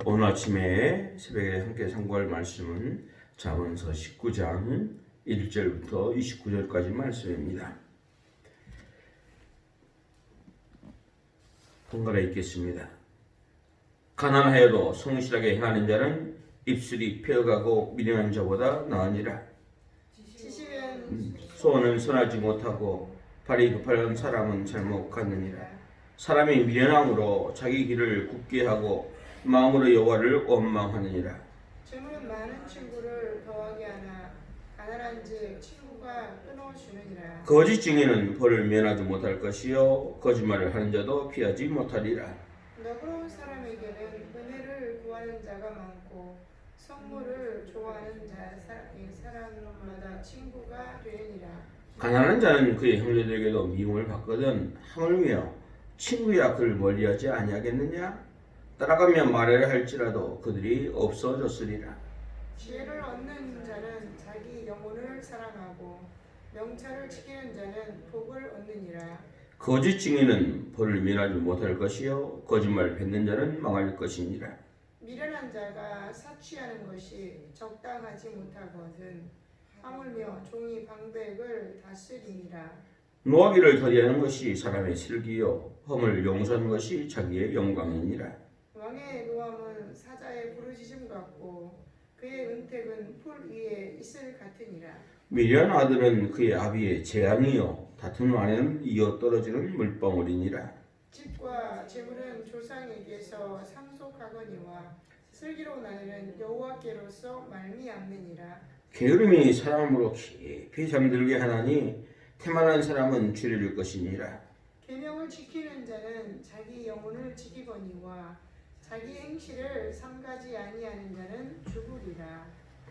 오늘 아침에 새벽에 함께 상고할 말씀은 잠언서 19장 1절부터 29절까지 말씀입니다. 번갈아 읽겠습니다. 가난하여도 성실하게 행하는 자는 입술이 폐어가고 미련한 자보다 나으니라. 소원은 선하지 못하고 발이 급한 사람은 잘못 갔느니라. 사람이 미련함으로 자기 길을 굳게 하고 마음으로 여호와를 원망하느니라. 주는 많은 친구를 더하게 하나 가난한즉 친구가 끊어주느니라. 거짓 증인은 벌을 면하지 못할 것이요 거짓말을 하는 자도 피하지 못하리라. 너그러운 사람에게는 은혜를 구하는 자가 많고 선물을 좋아하는 사람마다 친구가 되느니라. 가난한 자는 그의 형제들에게도 미움을 받거든 하물며 친구야 그를 멀리하지 아니하겠느냐? 따라가며 말하려 할지라도 그들이 없어졌으리라. 지혜를 얻는 자는 자기 영혼을 사랑하고 명철을 지키는 자는 복을 얻느니라. 거짓 증인은 벌을 면하지 못할 것이요 거짓말 뱉는 자는 망할 것이니라. 미련한 자가 사취하는 것이 적당하지 못하거든 하물며 종이 방백을 다스리니라. 노하기를 더디하는 것이 사람의 슬기요 험을 용서하는 것이 자기의 영광이니라. 왕의 노함은 사자의 부르짖음 같고 그의 은택은 풀 위에 이슬 같으니라. 미련한 아들은 그의 아비의 재앙이요 다툼 안에는 이어 떨어지는 물방울이니라. 집과 재물은 조상에게서 상속하거니와 슬기로운 아들은 여호와께로서 말미암느니라. 게으름이 사람으로 깊이 잠들게 하나니 태만한 사람은 줄여줄 것이니라. 계명을 지키는 자는 자기 영혼을 지키거니와 자기 행실을 삼가지 아니하는 자는 죽으리라.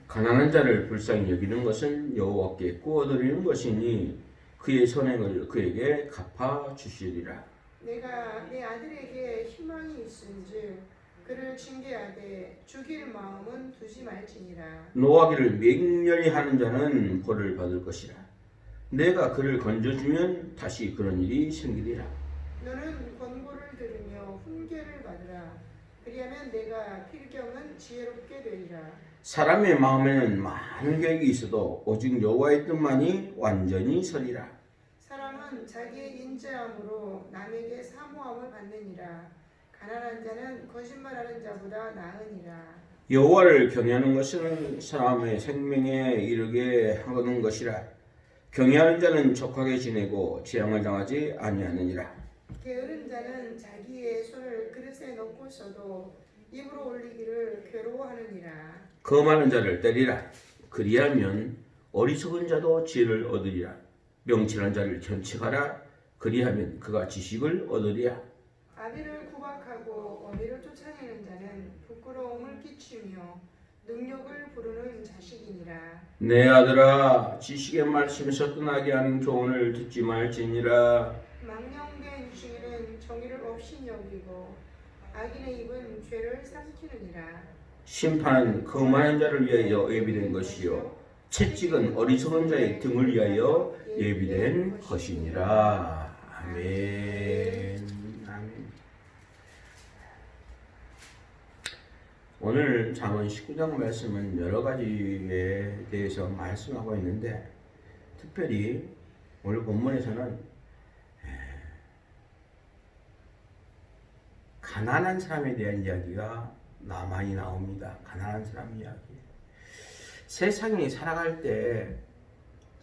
가난한 자를 불쌍히 여기는 것은 여호와께 꾸어드리는 것이니 그의 선행을 그에게 갚아 주시리라. 내가 내 아들에게 희망이 있은즉 그를 징계하되 죽일 마음은 두지 말지니라. 노하기를 맹렬히 하는 자는 벌을 받을 것이라. 내가 그를 건져주면 다시 그런 일이 생기리라. 너는 권고를 들으며 훈계를 받으라. 그리하면 내가 필경은 지혜롭게 되리라. 사람의 마음에는 많은 계획이 있어도 오직 여호와의 뜻만이 완전히 서리라. 사람은 자기의 인자함으로 남에게 사모함을 받느니라. 가난한 자는 거짓말하는 자보다 나으니라. 여호와를 경외하는 것은 사람의 생명에 이르게 하는 것이라. 경외하는 자는 족하게 지내고 재앙을 당하지 아니하느니라. 게으른 자는 자기의 손을 그릇에 넣고서도 입으로 올리기를 괴로워하느니라. 거만한 자를 때리라. 그리하면 어리석은 자도 지혜를 얻으리라. 명철한 자를 견책하라. 그리하면 그가 지식을 얻으리라. 아비를 구박하고 어미를 쫓아내는 자는 부끄러움을 끼치며 능력을 부르는 자식이니라. 내 아들아 지식의 말씀에서 떠나게 하는 교훈을 듣지 말지니라. 망령된 주인은 정의를 없이 여기고 악인의 입은 죄를 삼키느니라. 심판은 거만한 자를 위하여 예비된 것이요 채찍은 어리석은 자의 등을 위하여 예비된 것이니라. 아멘. 아멘. 오늘 잠언 19장 말씀은 여러 가지에 대해서 말씀하고 있는데 특별히 오늘 본문에서는 가난한 사람에 대한 이야기가 많이 나옵니다. 가난한 사람 이야기. 세상에 살아갈 때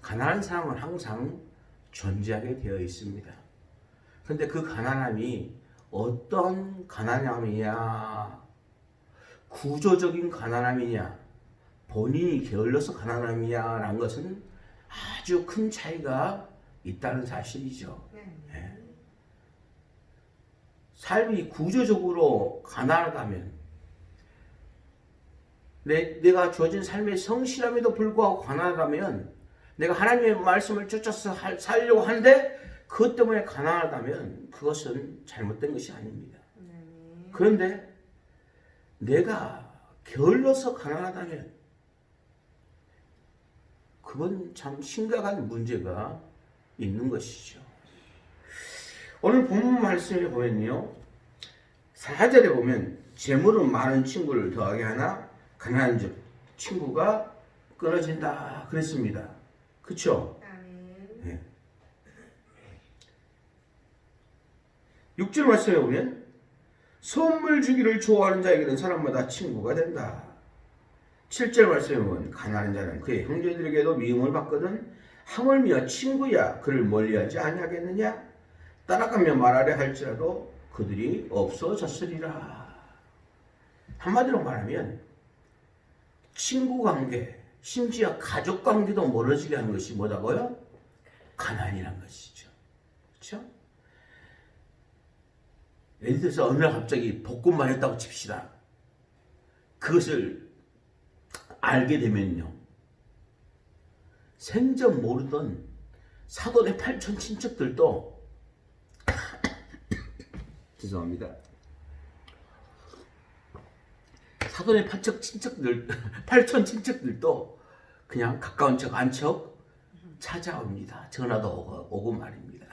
가난한 사람은 항상 존재하게 되어 있습니다. 그런데 그 가난함이 어떤 가난함이냐, 구조적인 가난함이냐, 본인이 게을러서 가난함이냐라는 것은 아주 큰 차이가 있다는 사실이죠. 네. 삶이 구조적으로 가난하다면 내가 주어진 삶의 성실함에도 불구하고 가난하다면 내가 하나님의 말씀을 쫓아서 살려고 하는데 그것 때문에 가난하다면 그것은 잘못된 것이 아닙니다. 그런데 내가 게을러서 가난하다면 그건 참 심각한 문제가 있는 것이죠. 오늘 본문 말씀에 보면요, 4절에 보면 재물은 많은 친구를 더하게 하나 가난한 친구가 끊어진다 그랬습니다. 그렇죠? 아멘. 6절 말씀에 보면 선물 주기를 좋아하는 자에게는 사람마다 친구가 된다. 7절 말씀에 보면 가난한 자는 그의 형제들에게도 미움을 받거든 하물며 친구야 그를 멀리하지 아니하겠느냐 따라가며 말하려 할지라도 그들이 없어졌으리라. 한마디로 말하면 친구 관계 심지어 가족 관계도 멀어지게 하는 것이 뭐다고요? 가난이란 것이죠. 그렇죠? 예를 들어서 어느 날 갑자기 복권만 했다고 칩시다. 그것을 알게 되면요. 생전 모르던 사돈의 8천 친척들도 죄송합니다. 사돈의 8천 친척들도 그냥 가까운 척 안 척 찾아옵니다. 전화도 오고 말입니다.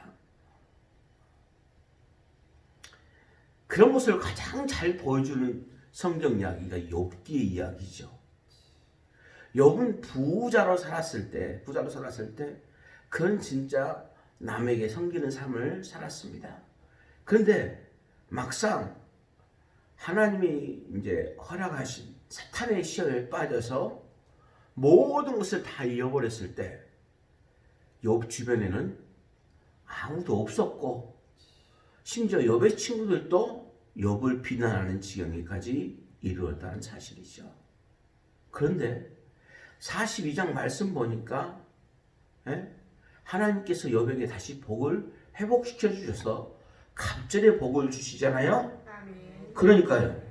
그런 모습을 가장 잘 보여주는 성경 이야기가 욥기의 이야기죠. 욥은 부자로 살았을 때 그는 진짜 남에게 섬기는 삶을 살았습니다. 그런데 막상 하나님이 이제 허락하신 사탄의 시험에 빠져서 모든 것을 다 잃어버렸을 때 욥 주변에는 아무도 없었고 심지어 욥의 친구들도 욥을 비난하는 지경에까지 이르렀다는 사실이죠. 그런데 42장 말씀 보니까 하나님께서 욥에게 다시 복을 회복시켜 주셔서 갑절의 복을 주시잖아요. 그러니까요.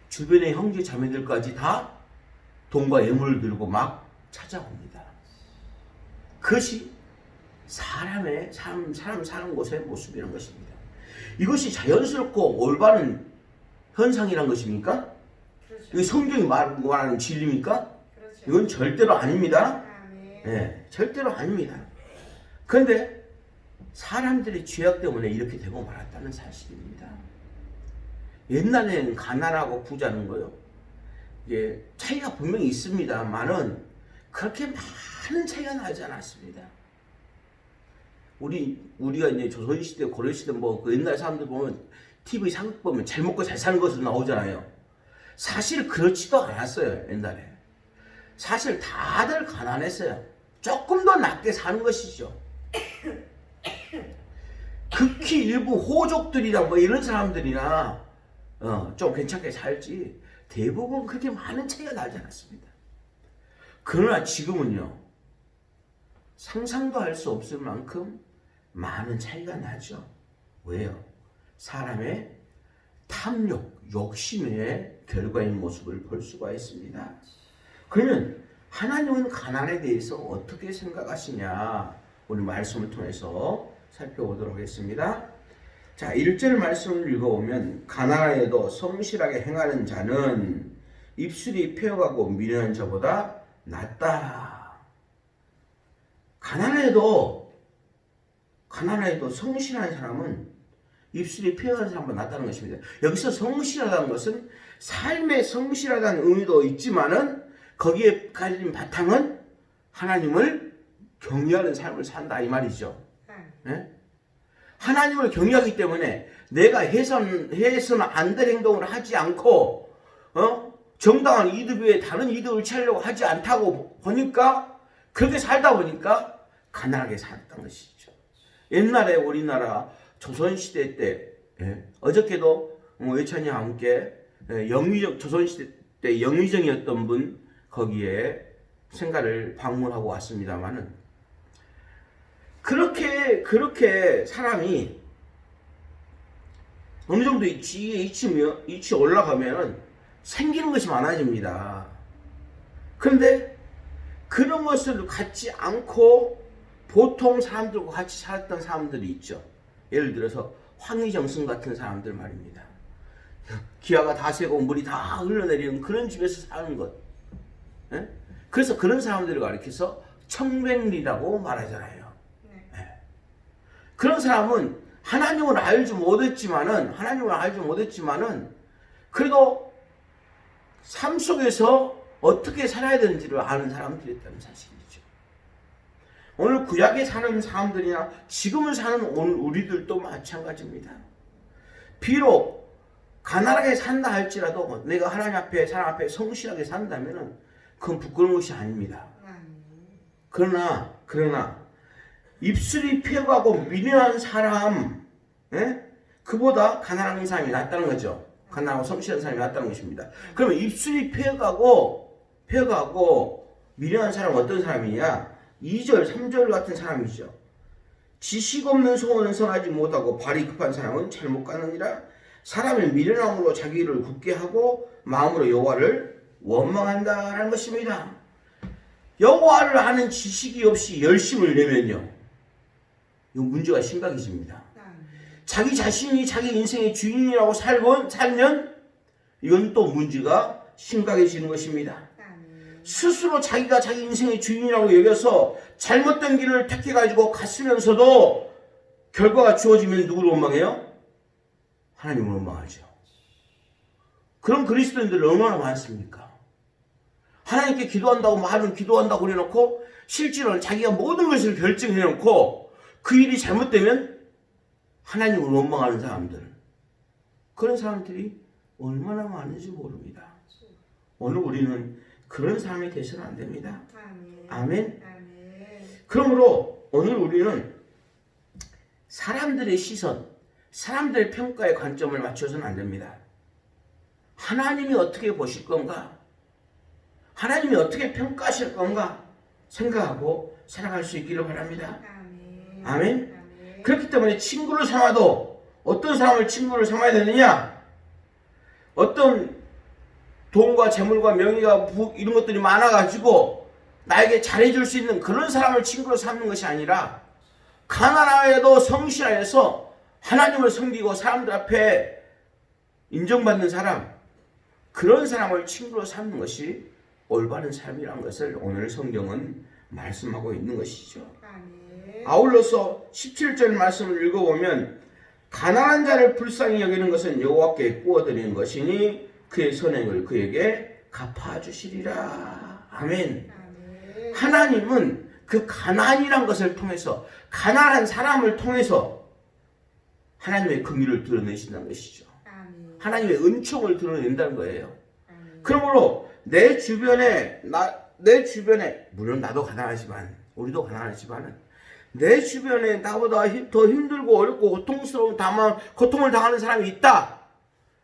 주변의 형제 자매들까지 다 돈과 예물을 들고 막 찾아옵니다. 그것이 사람 사는 곳의 모습이라는 것입니다. 이것이 자연스럽고 올바른 현상이란 것입니까? 그렇죠. 이거 성경이 말하는 진리입니까? 그렇죠. 이건 절대로 아닙니다. 네, 절대로 아닙니다. 그런데 사람들의 죄악 때문에 이렇게 되고 말았다는 사실입니다. 옛날에는 가난하고 부자는 거요. 이제 차이가 분명히 있습니다만은 그렇게 많은 차이가 나지 않았습니다. 우리가 이제 조선시대, 고려시대 그 옛날 사람들 보면 TV 상극 보면 잘 먹고 잘 사는 것으로 나오잖아요. 사실 그렇지도 않았어요. 옛날에. 사실 다들 가난했어요. 조금 더 낮게 사는 것이죠. 극히 일부 호족들이나 이런 사람들이나 좀 괜찮게 살지 대부분 그렇게 많은 차이가 나지 않았습니다. 그러나 지금은요. 상상도 할 수 없을 만큼 많은 차이가 나죠. 왜요? 사람의 탐욕, 욕심의 결과인 모습을 볼 수가 있습니다. 그러면 하나님은 가난에 대해서 어떻게 생각하시냐? 우리 말씀을 통해서 살펴보도록 하겠습니다. 자, 1절 말씀을 읽어보면 가난하여도 성실하게 행하는 자는 입술이 폐어가고 미련한 자보다 낫다. 가난해도 성실한 사람은 입술이 폐어간 사람보다 낫다는 것입니다. 여기서 성실하다는 것은 삶에 성실하다는 의미도 있지만은 거기에 가진 바탕은 하나님을 경외하는 삶을 산다 이 말이죠. 네? 하나님을 경외하기 때문에 내가 해서는 안 될 행동을 하지 않고 정당한 이득 외에 다른 이득을 취하려고 하지 않다고 보니까 그렇게 살다 보니까 가난하게 살았던 것이죠. 옛날에 우리나라 조선시대 때 어저께도 예찬이와 함께 조선시대 때 영의정이었던 분 거기에 생가를 방문하고 왔습니다만은 그렇게 사람이 어느 정도 이치 올라가면은 생기는 것이 많아집니다. 그런데 그런 것을 갖지 않고 보통 사람들과 같이 살았던 사람들이 있죠. 예를 들어서 황희정승 같은 사람들 말입니다. 기아가 다 새고 물이 다 흘러내리는 그런 집에서 사는 것. 그래서 그런 사람들을 가리켜서 청백리라고 말하잖아요. 그런 사람은 하나님을 알지 못했지만은 그래도 삶 속에서 어떻게 살아야 되는지를 아는 사람들이었다는 사실이죠. 오늘 구약에 사는 사람들이나 지금을 사는 오늘 우리들도 마찬가지입니다. 비록 가난하게 산다 할지라도 내가 하나님 앞에 사람 앞에 성실하게 산다면은 그건 부끄러운 것이 아닙니다. 그러나 입술이 폐가고 미련한 사람, 그보다 가난한 사람이 낫다는 거죠. 가난하고 성실한 사람이 낫다는 것입니다. 그러면 입술이 폐가고 미련한 사람은 어떤 사람이냐? 2절, 3절 같은 사람이죠. 지식 없는 소원은 성하지 못하고 발이 급한 사람은 잘못 가느니라. 사람은 미련함으로 자기를 굳게 하고 마음으로 여호와를 원망한다라는 것입니다. 여호와를 아는 지식이 없이 열심을 내면요, 이 문제가 심각해집니다. 자기 자신이 자기 인생의 주인이라고 살면 이건 또 문제가 심각해지는 것입니다. 스스로 자기가 자기 인생의 주인이라고 여겨서 잘못된 길을 택해가지고 갔으면서도 결과가 주어지면 누구를 원망해요? 하나님을 원망하죠. 그런 그리스도인들 얼마나 많습니까? 하나님께 기도한다고 말은 기도한다고 그래놓고 실제로는 자기가 모든 것을 결정해놓고 그 일이 잘못되면 하나님을 원망하는 사람들, 그런 사람들이 얼마나 많은지 모릅니다. 오늘 우리는 그런 사람이 되서는 안 됩니다. 아멘. 그러므로 오늘 우리는 사람들의 시선, 사람들의 평가의 관점을 맞춰서는 안 됩니다. 하나님이 어떻게 보실 건가? 하나님이 어떻게 평가하실 건가? 생각하고 살아갈 수 있기를 바랍니다. 아멘. 그렇기 때문에 친구를 삼아도 어떤 사람을 친구를 삼아야 되느냐? 어떤 돈과 재물과 명예가 이런 것들이 많아가지고 나에게 잘해줄 수 있는 그런 사람을 친구로 삼는 것이 아니라 가난하여도 성실하여서 하나님을 섬기고 사람들 앞에 인정받는 사람, 그런 사람을 친구로 삼는 것이 올바른 삶이라는 것을 오늘 성경은 말씀하고 있는 것이죠. 아울러서 17절 말씀을 읽어보면 가난한 자를 불쌍히 여기는 것은 여호와께 구워드리는 것이니 그의 선행을 그에게 갚아주시리라. 아멘. 하나님은 그 가난이란 것을 통해서, 가난한 사람을 통해서 하나님의 긍휼을 드러내신다는 것이죠. 하나님의 은총을 드러낸다는 거예요. 그러므로 내 주변에 물론 나도 가난하지만, 우리도 가난하지만 내 주변에 나보다 더 힘들고 어렵고 고통을 당하는 사람이 있다.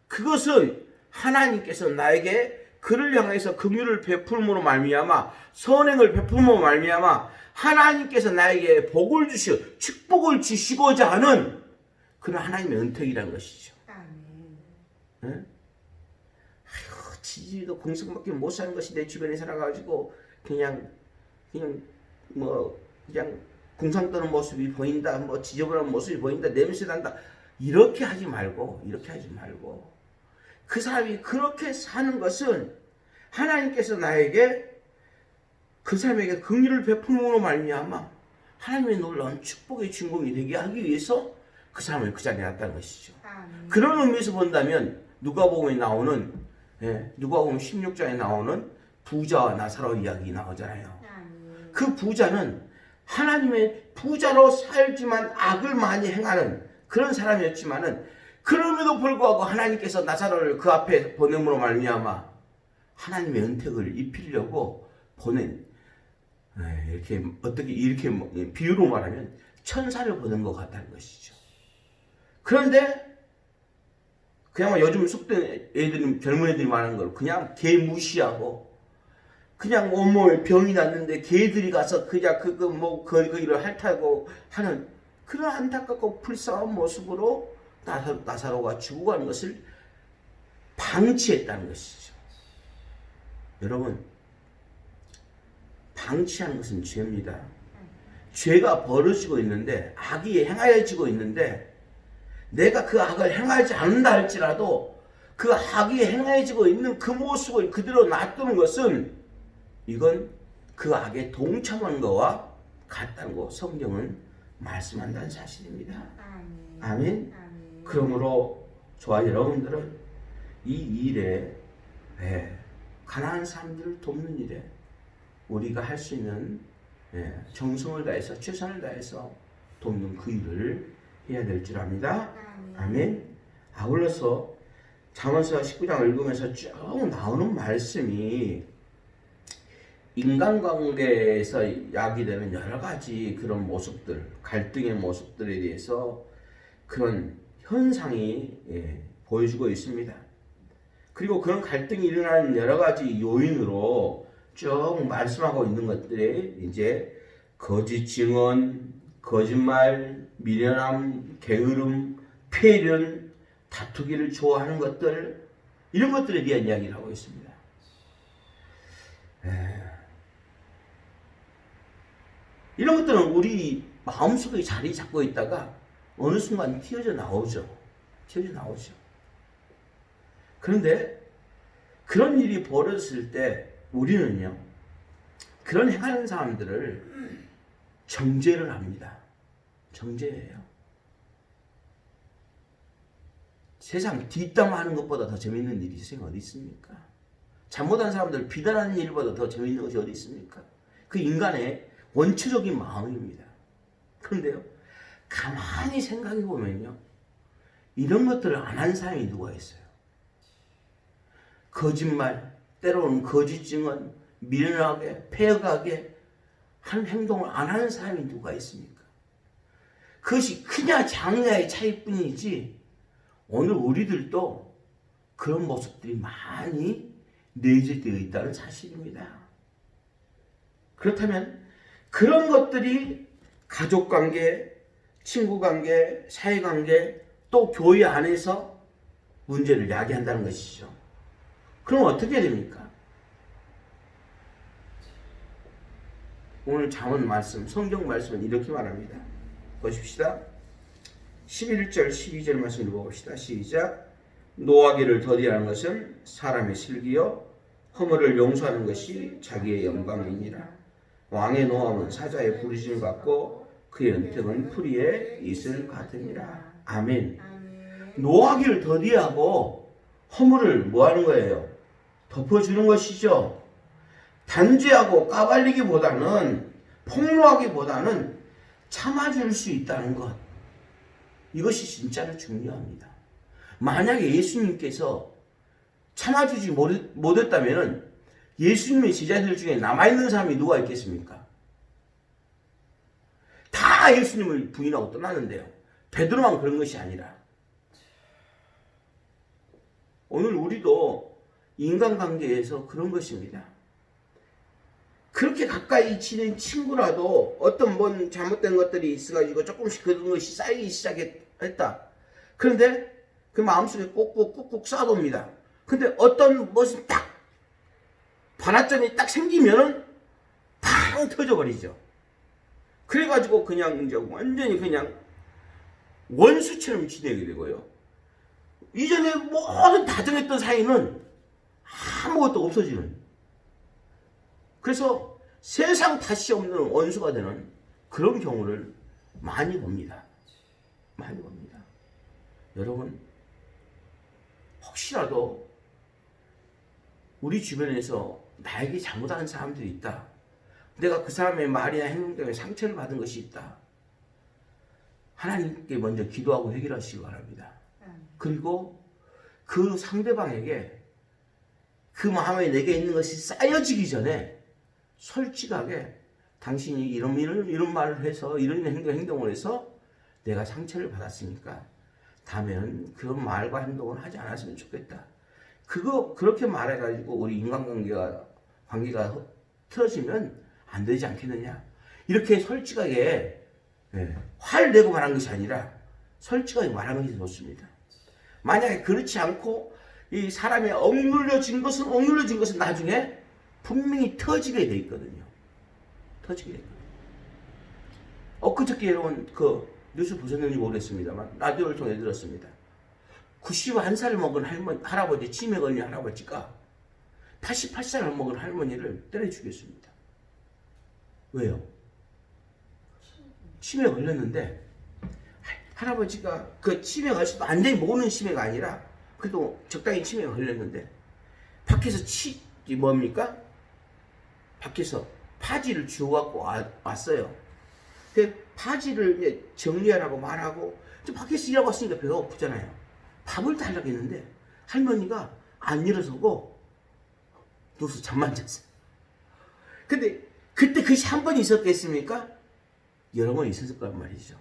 그것은 하나님께서 나에게 그를 향해서 긍휼을 베풀므로 말미암아, 선행을 베풀므로 말미암아 하나님께서 나에게 복을 주시고 축복을 주시고자 하는 그런 하나님의 은택이라는 것이죠. 응? 아휴, 지지도 공성밖에 못 사는 것이 내 주변에 살아가지고 그냥 궁상 떠는 모습이 보인다, 지저분한 모습이 보인다, 냄새 난다, 이렇게 하지 말고 그 사람이 그렇게 사는 것은 하나님께서 나에게 그 사람에게 긍휼을 베풀므로 말미암아 하나님의 놀라운 축복의 주인공이 되게 하기 위해서 그 사람을 그 자리에 놨다는 것이죠. 그런 의미에서 본다면 누가복음에 나오는, 누가복음 16장에 나오는 부자와 나사로 이야기 나오잖아요. 그 부자는 하나님의 부자로 살지만 악을 많이 행하는 그런 사람이었지만은 그럼에도 불구하고 하나님께서 나사로를 그 앞에 보냄으로 말미암아 하나님의 은택을 입히려고 보낸, 이렇게 비유로 말하면 천사를 보낸 것 같다는 것이죠. 그런데 그냥 요즘 속된 애들이, 젊은 애들이 말하는 걸 그냥 개 무시하고 그냥 온몸에 병이 났는데 개들이 가서 그냥 그 일을 핥아고 하는 그런 안타깝고 불쌍한 모습으로 나사로가 죽어가는 것을 방치했다는 것이죠. 여러분, 방치하는 것은 죄입니다. 죄가 벌어지고 있는데, 악이 행하여지고 있는데 내가 그 악을 행하지 않는다 할지라도 그 악이 행하여지고 있는 그 모습을 그대로 놔두는 것은 이건 그 악에 동참한 것과 같다는 거 성경은 말씀한다는 사실입니다. 아멘. 아멘. 그러므로 저와 여러분들은 이 일에 가난한 사람들을 돕는 일에 우리가 할 수 있는 정성을 다해서 최선을 다해서 돕는 그 일을 해야 될 줄 압니다. 아멘. 아울러서 잠언서 19장을 읽으면서 쭉 나오는 말씀이 인간관계에서 야기되는 여러 가지 그런 모습들, 갈등의 모습들에 대해서 그런 현상이 보여주고 있습니다. 그리고 그런 갈등이 일어나는 여러 가지 요인으로 쭉 말씀하고 있는 것들이 이제 거짓 증언, 거짓말, 미련함, 게으름, 폐륜, 다투기를 좋아하는 것들, 이런 것들에 대한 이야기를 하고 있습니다. 이런 것들은 우리 마음속에 자리 잡고 있다가 어느 순간 튀어져 나오죠. 그런데 그런 일이 벌어졌을 때 우리는요, 그런 행하는 사람들을 정죄를 합니다. 정죄예요. 세상 뒷담화하는 것보다 더 재밌는 일이 세상에 어디 있습니까? 잘못한 사람들 비난하는 일보다 더 재밌는 것이 어디 있습니까? 그 인간의 원초적인 마음입니다. 그런데요, 가만히 생각해 보면요, 이런 것들을 안 한 사람이 누가 있어요? 거짓말, 때로는 거짓 증언, 미련하게, 폐역하게 한 행동을 안 하는 사람이 누가 있습니까? 그것이 크냐 작냐의 차이뿐이지 오늘 우리들도 그런 모습들이 많이 내재되어 있다는 사실입니다. 그렇다면 그런 것들이 가족관계, 친구관계, 사회관계, 또 교회 안에서 문제를 야기한다는 것이죠. 그럼 어떻게 됩니까? 오늘 잠언 말씀, 성경 말씀은 이렇게 말합니다. 보십시다. 11절, 12절 말씀 읽어봅시다. 시작. 노하기를 더디하는 것은 사람의 슬기요 허물을 용서하는 것이 자기의 영광이니라. 왕의 노함은 사자의 부르짖음 같고 그의 은택은 풀이의 이슬 같으니라. 아멘. 노하기를 더디하고 허물을 뭐 하는 거예요? 덮어주는 것이죠. 단죄하고 까발리기보다는, 폭로하기보다는 참아줄 수 있다는 것, 이것이 진짜로 중요합니다. 만약에 예수님께서 참아주지 못했다면 예수님의 제자들 중에 남아있는 사람이 누가 있겠습니까? 다 예수님을 부인하고 떠나는데요. 베드로만 그런 것이 아니라 오늘 우리도 인간관계에서 그런 것입니다. 그렇게 가까이 지낸 친구라도 어떤 뭔 잘못된 것들이 있어가지고 조금씩 그런 것이 쌓이기 시작했다. 그런데 그 마음속에 꾹꾹 쌓아둡니다. 근데 어떤 것이 딱 반환점이 딱 생기면은 팡 터져버리죠. 그래가지고 그냥 이제 완전히 그냥 원수처럼 지내게 되고요. 이전에 모든 다정했던 사이는 아무것도 없어지는, 그래서 세상 다시 없는 원수가 되는 그런 경우를 많이 봅니다. 많이 봅니다. 여러분, 혹시라도 우리 주변에서 나에게 잘못하는 사람들이 있다, 내가 그 사람의 말이나 행동 때문에 상처를 받은 것이 있다, 하나님께 먼저 기도하고 해결하시기 바랍니다. 그리고 그 상대방에게 그 마음에 내게 있는 것이 쌓여지기 전에 솔직하게 당신이 이런 말을 해서 이런 행동을 해서 내가 상처를 받았으니까 다음에는 그런 말과 행동을 하지 않았으면 좋겠다. 그렇게 말해가지고 우리 인간관계가 틀어지면 안 되지 않겠느냐. 이렇게 솔직하게 화를 내고 말한 것이 아니라 솔직하게 말하는 것이 좋습니다. 만약에 그렇지 않고 이 사람이 억눌려진 것은 나중에 분명히 터지게 돼 있거든요. 터지게 돼 있거든요. 엊그저께 여러분 그 뉴스 보셨는지 모르겠습니다만 라디오를 통해 들었습니다. 91살을 먹은 할아버지, 치매 걸린 할아버지가 88살을 먹은 할머니를 때려 죽였습니다. 왜요? 치매 걸렸는데 할아버지가 그 치매가 있어도 완전히 모르는 치매가 아니라 그래도 적당히 치매가 걸렸는데 밖에서 뭡니까? 밖에서 파지를 주워갖고 왔어요. 그 파지를 이제 정리하라고 말하고 좀 밖에서 일하고 왔으니까 배가 고프잖아요. 밥을 달라고 했는데 할머니가 안 일어서고 누워서 잠만 잤어요. 근데 그때 그것이 한 번 있었겠습니까? 여러 번 있었을 거란 말이죠.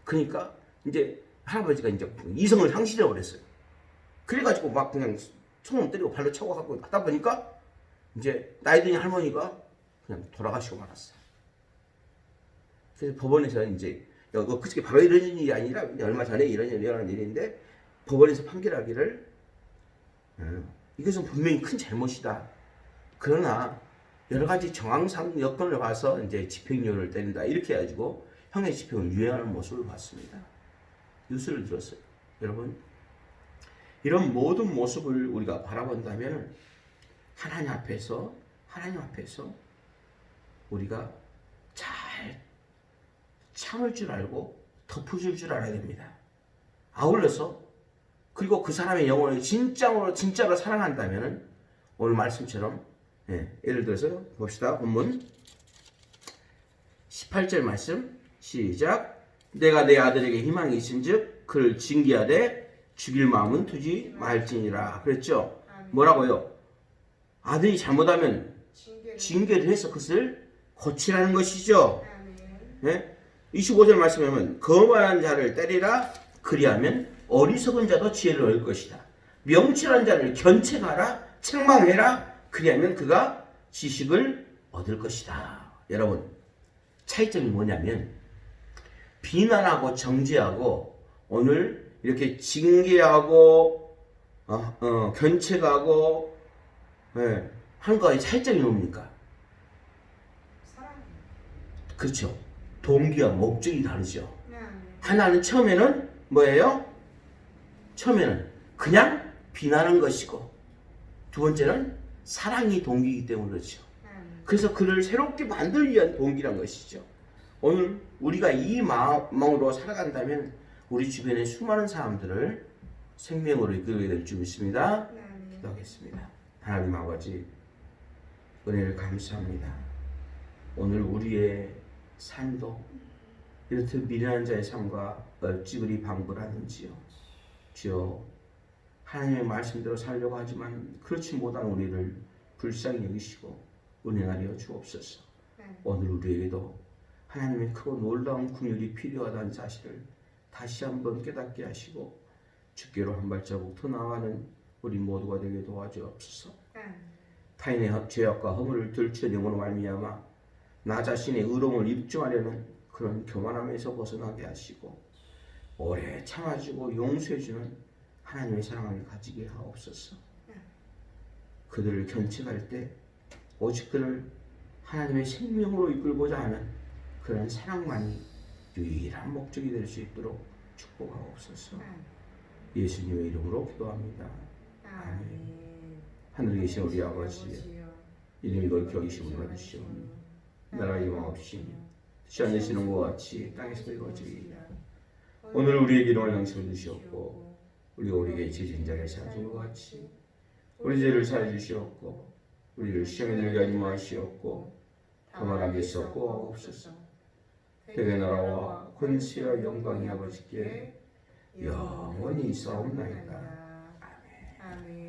그러니까 이제 할아버지가 이제 이성을 상실해 버렸어요. 그래가지고 막 그냥 손을 때리고 발로 차고 하고 하다 보니까 이제 나이 든 할머니가 그냥 돌아가시고 말았어요. 그래서 법원에서 이제 그게 바로 이런 일이 아니라 얼마 전에 일어난 일인데 법원에서 판결하기를 이것은 분명히 큰 잘못이다. 그러나 여러 가지 정황상 여건을 봐서 이제 집행유예를 때린다. 이렇게 해가지고 형의 집행을 유예하는 모습을 봤습니다. 뉴스를 들었어요. 여러분, 이런 모든 모습을 우리가 바라본다면 하나님 앞에서 우리가 잘 참을 줄 알고 덮어줄 줄 알아야 됩니다. 아울러서 그리고 그 사람의 영혼을 진짜로 사랑한다면 오늘 말씀처럼 예를 들어서 봅시다. 본문 18절 말씀 시작. 내가 내 아들에게 희망이 있은즉 그를 징계하되 죽일 마음은 두지 말지니라. 그랬죠? 뭐라고요? 아들이 잘못하면 징계를 해서 그것을 고치라는 것이죠. 네? 25절 말씀하면 거만한 자를 때리라. 그리하면 어리석은 자도 지혜를 얻을 것이다. 명철한 자를 견책하라. 책망해라. 그리하면 그가 지식을 얻을 것이다. 여러분, 차이점이 뭐냐면 비난하고 정죄하고 오늘 이렇게 징계하고 견책하고 한 거의 차이점이 뭡니까? 그렇죠. 동기와 목적이 다르죠. 하나는 처음에는 뭐예요? 처음에는 그냥 비난한 것이고 두 번째는 사랑이 동기이기 때문에 그렇죠. 그래서 그를 새롭게 만들기 위한 동기란 것이죠. 오늘 우리가 이 마음으로 살아간다면 우리 주변의 수많은 사람들을 생명으로 이끌게 될 줄 믿습니다. 기도하겠습니다. 하나님 아버지, 은혜를 감사합니다. 오늘 우리의 삶도 이렇듯 미련한 자의 삶과 어찌 그리 방불하는지요. 주여, 하나님의 말씀대로 살려고 하지만 그렇지 못한 우리를 불쌍히 여기시고 은혜하여 주옵소서. 오늘 우리에게도 하나님의 크고 놀라운 긍휼이 필요하다는 사실을 다시 한번 깨닫게 하시고 주께로 한 발자국 더 나아가는 우리 모두가 되게 도와주옵소서. 타인의 죄악과 허물을 들추어 영으로 말미암아 나 자신의 의로움을 입증하려는 그런 교만함에서 벗어나게 하시고 오래 참아주고 용서해주는 하나님의 사랑을 가지게 하옵소서. 그들을 견책할 때 오직 그를 하나님의 생명으로 이끌고자 하는 그런 사랑만이 유일한 목적이 될 수 있도록 축복하옵소서. 예수님의 이름으로 기도합니다. 아멘. 하늘에 계신 우리 아버지, 이름이 거룩히 여기심을 받으시오니 나라의 임하옵시니 뜻이 않으시는 것 같이 땅에서도 이루어지리이다. 오늘 우리에게 일용할 양식을 주시옵고 우리가 우리에게 죄진 자를 사하신 것 같이 우리 죄를 사해 주시옵고 우리를 시험에 들게 하지 마시옵고 다만 악에서 구하옵소서. 대의 나라와 권세와 영광이 아버지께 영원히 있사옵나이다. 아멘.